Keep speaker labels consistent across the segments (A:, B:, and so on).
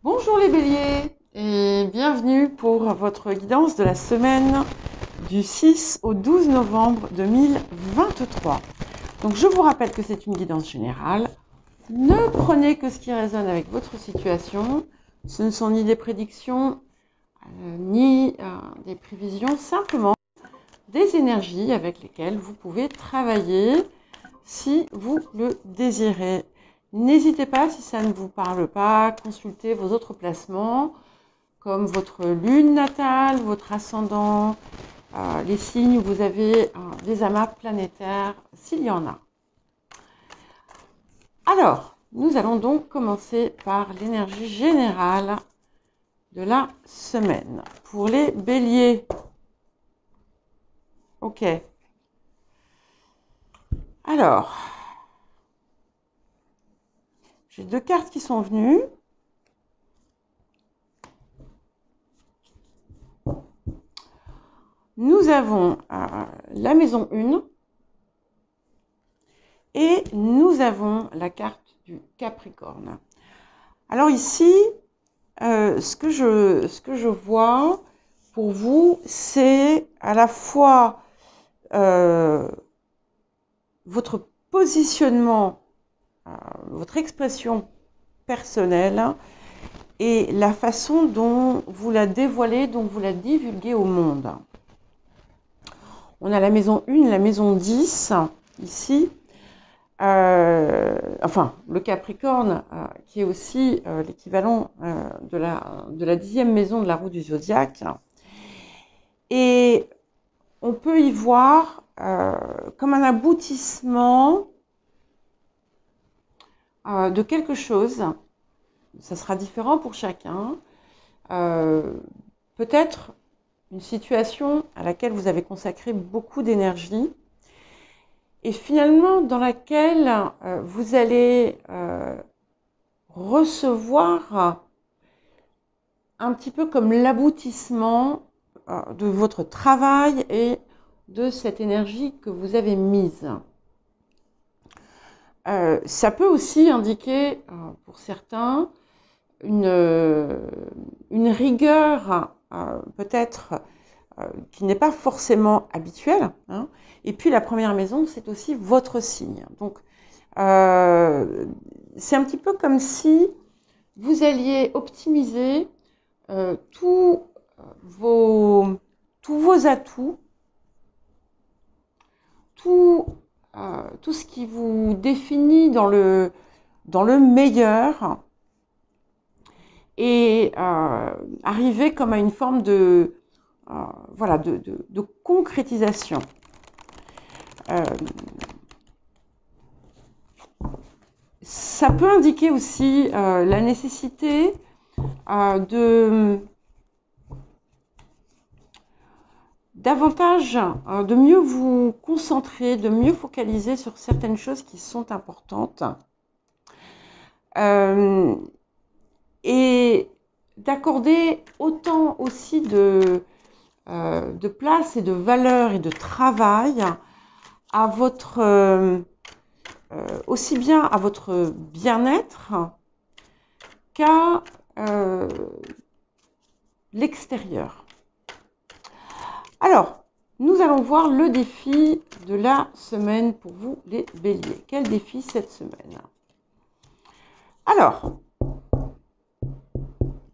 A: Bonjour les béliers et bienvenue pour votre guidance de la semaine du 6 au 12 novembre 2023. Donc je vous rappelle que c'est une guidance générale. Ne prenez que ce qui résonne avec votre situation. Ce ne sont ni des prédictions ni des prévisions, simplement des énergies avec lesquelles vous pouvez travailler si vous le désirez. N'hésitez pas, si ça ne vous parle pas, à consulter vos autres placements, comme votre lune natale, votre ascendant, les signes où vous avez des amas planétaires, s'il y en a. Alors, nous allons donc commencer par l'énergie générale de la semaine. Pour les béliers. Ok. Alors, j'ai deux cartes qui sont venues. Nous avons la maison 1 et nous avons la carte du Capricorne. Alors ici, ce que je vois pour vous, c'est à la fois votre positionnement, votre expression personnelle et la façon dont vous la dévoilez, dont vous la divulguez au monde. On a la maison 1, la maison 10, ici. Enfin, le Capricorne, qui est aussi l'équivalent de la 10e maison de la roue du zodiaque. Et on peut y voir comme un aboutissement de quelque chose. Ça sera différent pour chacun. Peut-être une situation à laquelle vous avez consacré beaucoup d'énergie et finalement dans laquelle vous allez recevoir un petit peu comme l'aboutissement de votre travail et de cette énergie que vous avez mise. Ça peut aussi indiquer pour certains une rigueur peut-être qui n'est pas forcément habituelle. Hein. Et puis la première maison, c'est aussi votre signe. Donc c'est un petit peu comme si vous alliez optimiser tous vos atouts, tout ce qui vous définit dans le meilleur et arriver comme à une forme de voilà, de concrétisation. Ça peut indiquer aussi la nécessité davantage de mieux vous concentrer, de mieux focaliser sur certaines choses qui sont importantes et d'accorder autant aussi de place et de valeur et de travail à votre aussi bien à votre bien-être qu'à l'extérieur. Alors, nous allons voir le défi de la semaine pour vous les béliers. Quel défi cette semaine? Alors,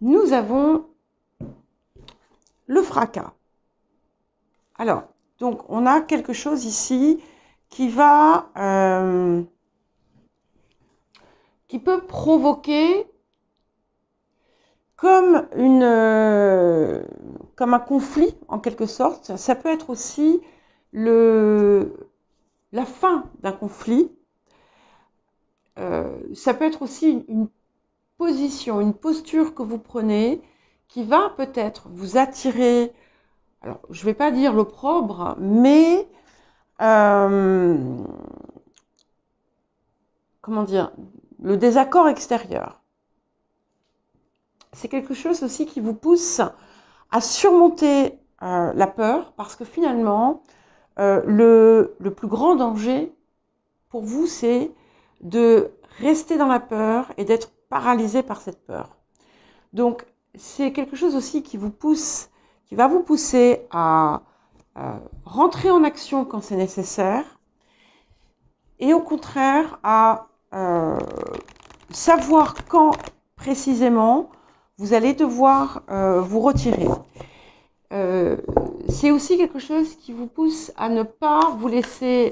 A: nous avons le fracas. Alors, donc on a quelque chose ici qui va qui peut provoquer comme comme un conflit en quelque sorte. Ça peut être aussi la fin d'un conflit. Ça peut être aussi une position, une posture que vous prenez qui va peut-être vous attirer, alors je ne vais pas dire l'opprobre, mais comment dire, le désaccord extérieur. C'est quelque chose aussi qui vous pousse à surmonter la peur, parce que finalement, le plus grand danger pour vous, c'est de rester dans la peur et d'être paralysé par cette peur. Donc, c'est quelque chose aussi qui va vous pousser à rentrer en action quand c'est nécessaire et au contraire à savoir quand précisément vous allez devoir vous retirer. C'est aussi quelque chose qui vous pousse à ne pas vous laisser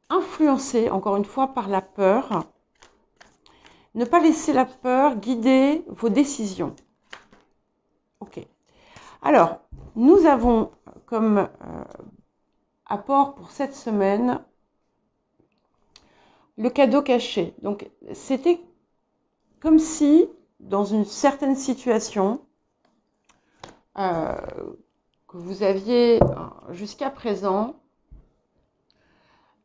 A: influencer, encore une fois, par la peur. Ne pas laisser la peur guider vos décisions. Ok. Alors, nous avons comme apport pour cette semaine le cadeau caché. Donc, c'était comme si, dans une certaine situation, que vous aviez jusqu'à présent,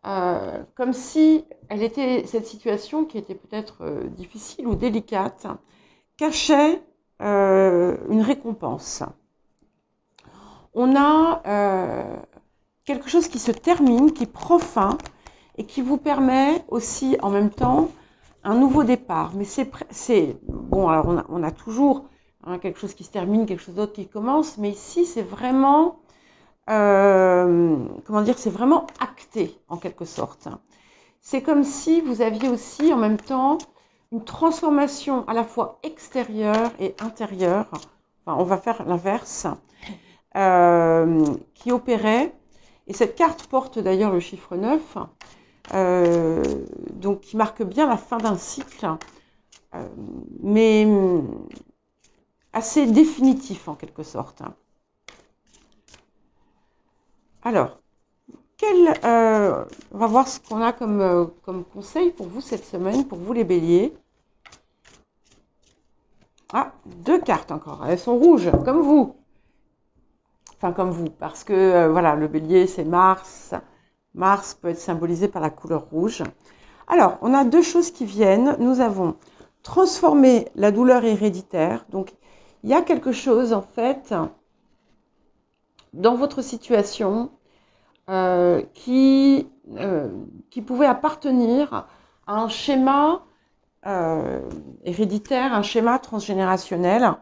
A: comme si cette situation qui était peut-être difficile ou délicate, cachait une récompense. On a quelque chose qui se termine, qui prend fin et qui vous permet aussi en même temps un nouveau départ. Mais c'est bon, alors on a toujours quelque chose qui se termine, quelque chose d'autre qui commence, mais ici c'est vraiment comment dire, c'est vraiment acté en quelque sorte. C'est comme si vous aviez aussi en même temps une transformation à la fois extérieure et intérieure, enfin on va faire l'inverse, qui opérait, et cette carte porte d'ailleurs le chiffre 9, donc qui marque bien la fin d'un cycle, mais assez définitif en quelque sorte. Alors, on va voir ce qu'on a comme conseil pour vous cette semaine, pour vous les béliers. Ah, 2 cartes encore, elles sont rouges, comme vous. Enfin, comme vous, parce que voilà, le bélier c'est Mars. Mars peut être symbolisé par la couleur rouge. Alors, on a 2 choses qui viennent. Nous avons transformé la douleur héréditaire. Donc, il y a quelque chose en fait dans votre situation qui pouvait appartenir à un schéma héréditaire, un schéma transgénérationnel.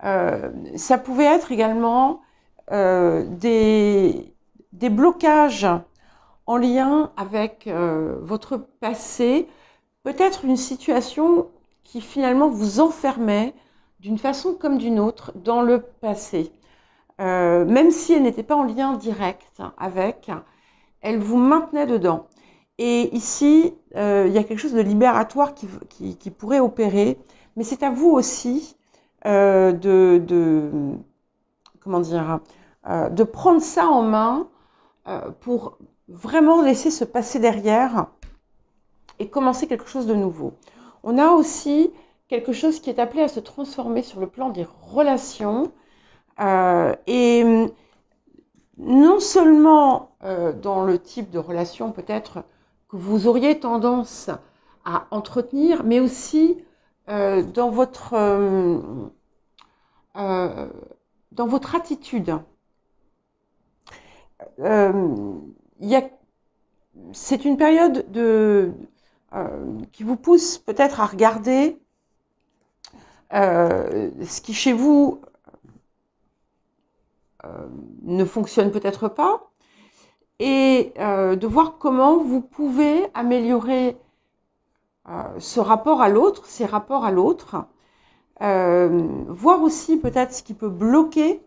A: Ça pouvait être également des blocages en lien avec votre passé, peut-être une situation qui finalement vous enfermait d'une façon comme d'une autre dans le passé. Même si elle n'était pas en lien direct avec, elle vous maintenait dedans. Et ici, il y a quelque chose de libératoire qui pourrait opérer, mais c'est à vous aussi comment dire, de prendre ça en main pour vraiment laisser se passer derrière et commencer quelque chose de nouveau. On a aussi quelque chose qui est appelé à se transformer sur le plan des relations. Et non seulement dans le type de relation peut-être que vous auriez tendance à entretenir, mais aussi dans votre attitude. C'est une période qui vous pousse peut-être à regarder ce qui chez vous ne fonctionne peut-être pas, et de voir comment vous pouvez améliorer ce rapport à l'autre, ces rapports à l'autre, voir aussi peut-être ce qui peut bloquer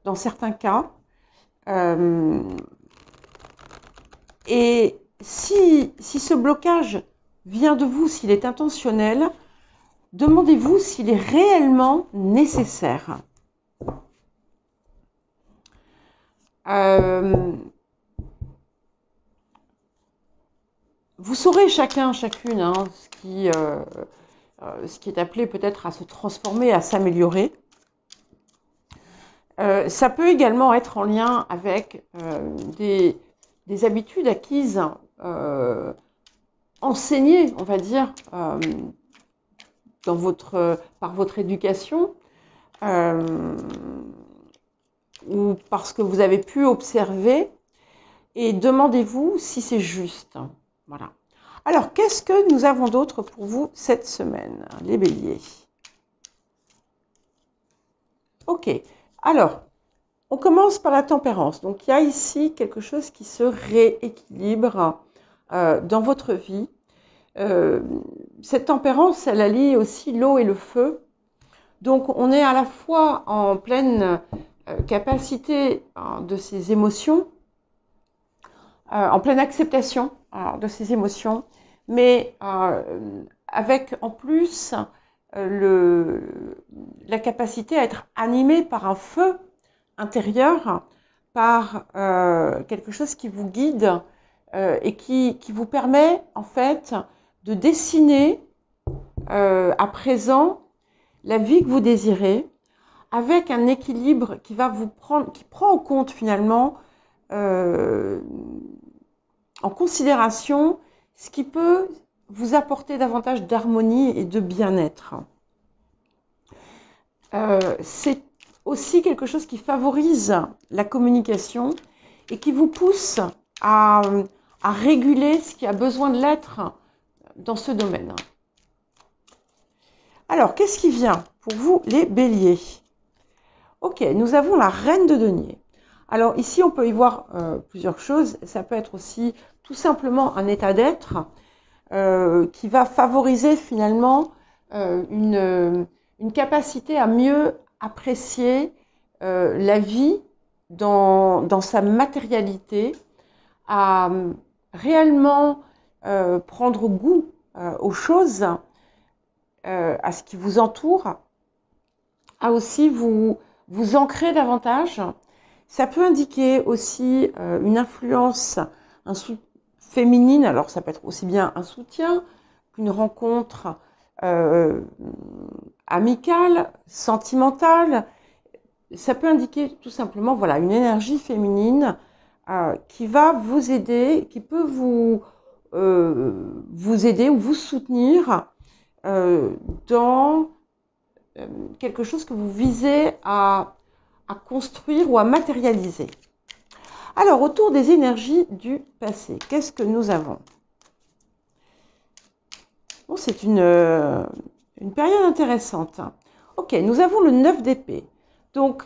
A: dans certains cas. Et si ce blocage vient de vous, s'il est intentionnel, demandez-vous s'il est réellement nécessaire. Vous saurez chacune ce qui est appelé peut-être à se transformer, à s'améliorer. Ça peut également être en lien avec des habitudes acquises, enseignées, on va dire, par votre éducation, ou parce que vous avez pu observer, et demandez-vous si c'est juste. Voilà. Alors, qu'est-ce que nous avons d'autre pour vous cette semaine, les béliers? Ok, alors, on commence par la tempérance. Donc, il y a ici quelque chose qui se rééquilibre dans votre vie. Cette tempérance, elle allie aussi l'eau et le feu. Donc, on est à la fois en pleine capacité de ses émotions, en pleine acceptation de ses émotions, mais avec en plus la capacité à être animé par un feu intérieur, par quelque chose qui vous guide et qui vous permet en fait de dessiner à présent la vie que vous désirez, avec un équilibre qui va vous prendre, qui prend en compte finalement en considération ce qui peut vous apporter davantage d'harmonie et de bien-être. C'est aussi quelque chose qui favorise la communication et qui vous pousse à réguler ce qui a besoin de l'être dans ce domaine. Alors, qu'est-ce qui vient pour vous, les béliers? Ok, nous avons la reine de denier. Alors ici, on peut y voir plusieurs choses. Ça peut être aussi tout simplement un état d'être qui va favoriser finalement une capacité à mieux apprécier la vie dans sa matérialité, à réellement prendre goût aux choses, à ce qui vous entoure, à aussi vous ancrer davantage. Ça peut indiquer aussi une influence féminine, alors ça peut être aussi bien un soutien qu'une rencontre amicale, sentimentale. Ça peut indiquer tout simplement voilà, une énergie féminine qui va vous aider, qui peut vous aider ou vous soutenir dans quelque chose que vous visez à construire ou à matérialiser. Alors, autour des énergies du passé, qu'est-ce que nous avons? Bon, c'est une période intéressante. Ok, nous avons le 9 d'épée. Donc,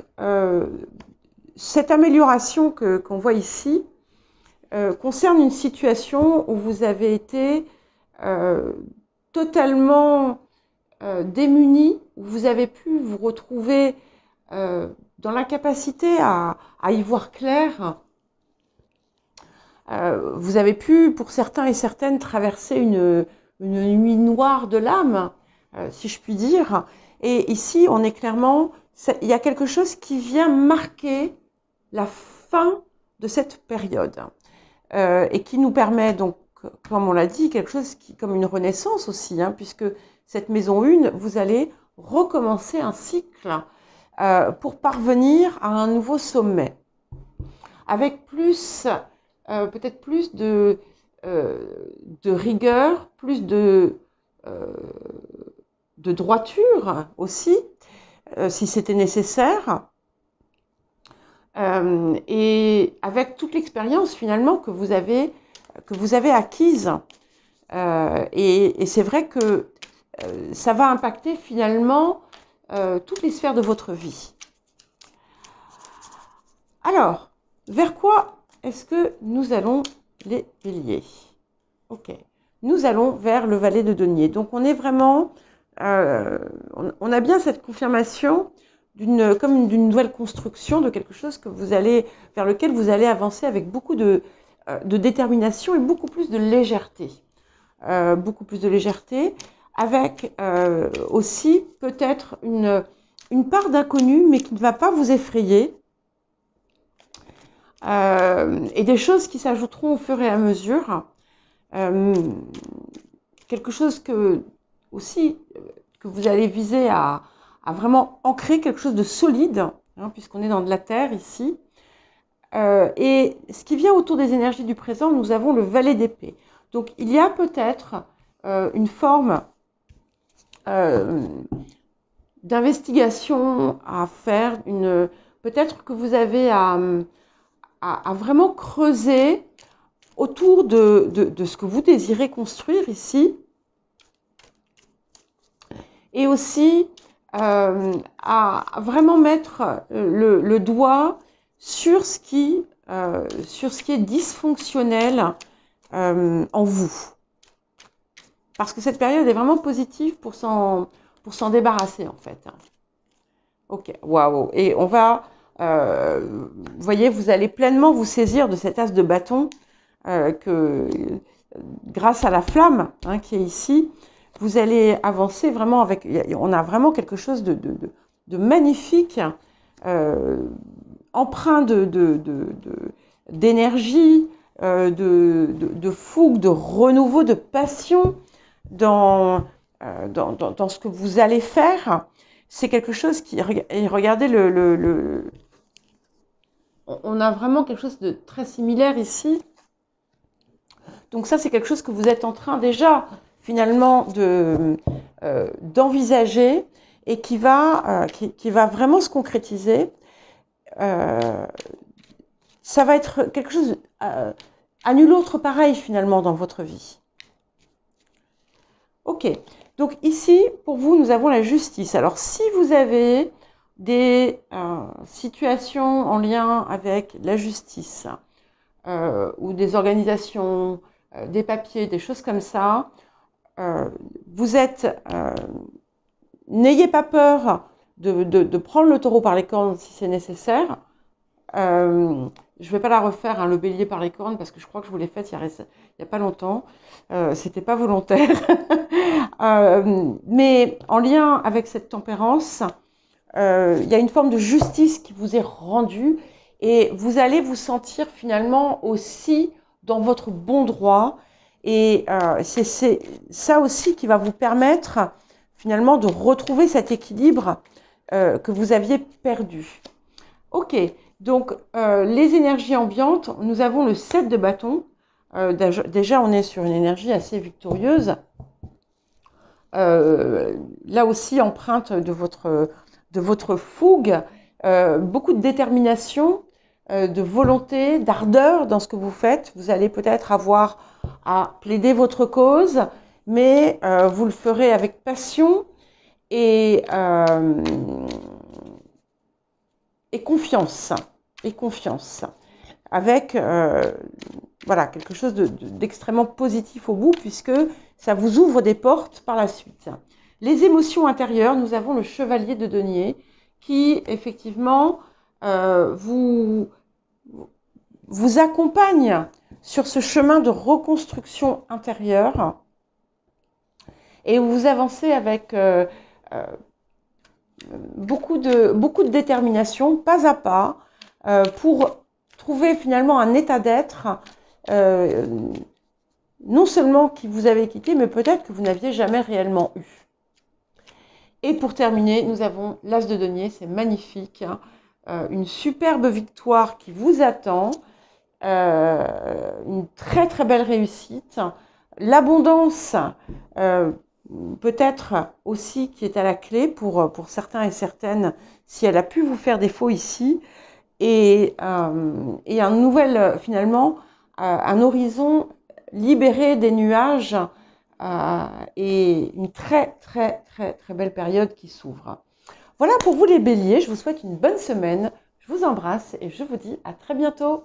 A: cette amélioration qu'on voit ici concerne une situation où vous avez été totalement démunis, où vous avez pu vous retrouver dans l'incapacité à y voir clair. Vous avez pu, pour certains et certaines, traverser une nuit noire de l'âme, si je puis dire. Et ici, on est clairement, il y a quelque chose qui vient marquer la fin de cette période et qui nous permet donc, comme on l'a dit, quelque chose qui, comme une renaissance aussi, puisque cette maison 1, vous allez recommencer un cycle pour parvenir à un nouveau sommet, avec plus, peut-être plus de rigueur, plus de droiture aussi, si c'était nécessaire, et avec toute l'expérience finalement que vous avez acquise. Et c'est vrai que ça va impacter finalement toutes les sphères de votre vie. Alors, vers quoi est-ce que nous allons, les béliers? Ok, nous allons vers le valet de denier. Donc on est vraiment, on a bien cette confirmation comme d'une nouvelle construction de quelque chose vers lequel vous allez avancer avec beaucoup de détermination et beaucoup plus de légèreté. Avec aussi peut-être une part d'inconnu, mais qui ne va pas vous effrayer, et des choses qui s'ajouteront au fur et à mesure. Quelque chose que vous allez viser à vraiment ancrer, quelque chose de solide, puisqu'on est dans de la terre ici. Et ce qui vient autour des énergies du présent, nous avons le valet d'épée. Donc il y a peut-être une forme d'investigation à faire, peut-être que vous avez à vraiment creuser autour de ce que vous désirez construire ici. Et aussi à vraiment mettre le doigt sur ce qui est dysfonctionnel en vous. Parce que cette période est vraiment positive pour s'en débarrasser en fait. Ok, waouh. Et on va, vous voyez, vous allez pleinement vous saisir de cet as de bâton que grâce à la flamme qui est ici, vous allez avancer vraiment avec, on a vraiment quelque chose de magnifique, empreint d'énergie, de fougue, de renouveau, de passion dans ce que vous allez faire. C'est quelque chose qui, et regardez on a vraiment quelque chose de très similaire ici. Donc ça, c'est quelque chose que vous êtes en train déjà finalement d'envisager et qui va vraiment se concrétiser. Ça va être quelque chose à nul autre pareil finalement dans votre vie. Ok, donc ici, pour vous, nous avons la justice. Alors, si vous avez des situations en lien avec la justice ou des organisations, des papiers, des choses comme ça, vous êtes... n'ayez pas peur de prendre le taureau par les cornes si c'est nécessaire. Je ne vais pas la refaire, le bélier par les cornes, parce que je crois que je vous l'ai faite il n'y a pas longtemps. C'était pas volontaire. Mais en lien avec cette tempérance, il y a une forme de justice qui vous est rendue et vous allez vous sentir finalement aussi dans votre bon droit. Et c'est ça aussi qui va vous permettre finalement de retrouver cet équilibre que vous aviez perdu. Ok, donc les énergies ambiantes, nous avons le 7 de bâton. Déjà, on est sur une énergie assez victorieuse. Là aussi, empreinte de votre fougue, beaucoup de détermination, de volonté, d'ardeur dans ce que vous faites. Vous allez peut-être avoir à plaider votre cause, mais vous le ferez avec passion et confiance. Avec voilà, quelque chose d'extrêmement positif au bout, puisque ça vous ouvre des portes par la suite. Les émotions intérieures, nous avons le chevalier de denier, qui effectivement vous accompagne sur ce chemin de reconstruction intérieure, et vous avancez avec beaucoup de détermination, pas à pas, pour trouver finalement un état d'être, non seulement qui vous avait quitté, mais peut-être que vous n'aviez jamais réellement eu. Et pour terminer, nous avons l'as de denier, c'est magnifique, une superbe victoire qui vous attend, une très très belle réussite, l'abondance peut-être aussi qui est à la clé pour certains et certaines, si elle a pu vous faire défaut ici, et un nouvel, finalement, un horizon libéré des nuages et une très, très, très, très belle période qui s'ouvre. Voilà pour vous les béliers, je vous souhaite une bonne semaine, je vous embrasse et je vous dis à très bientôt.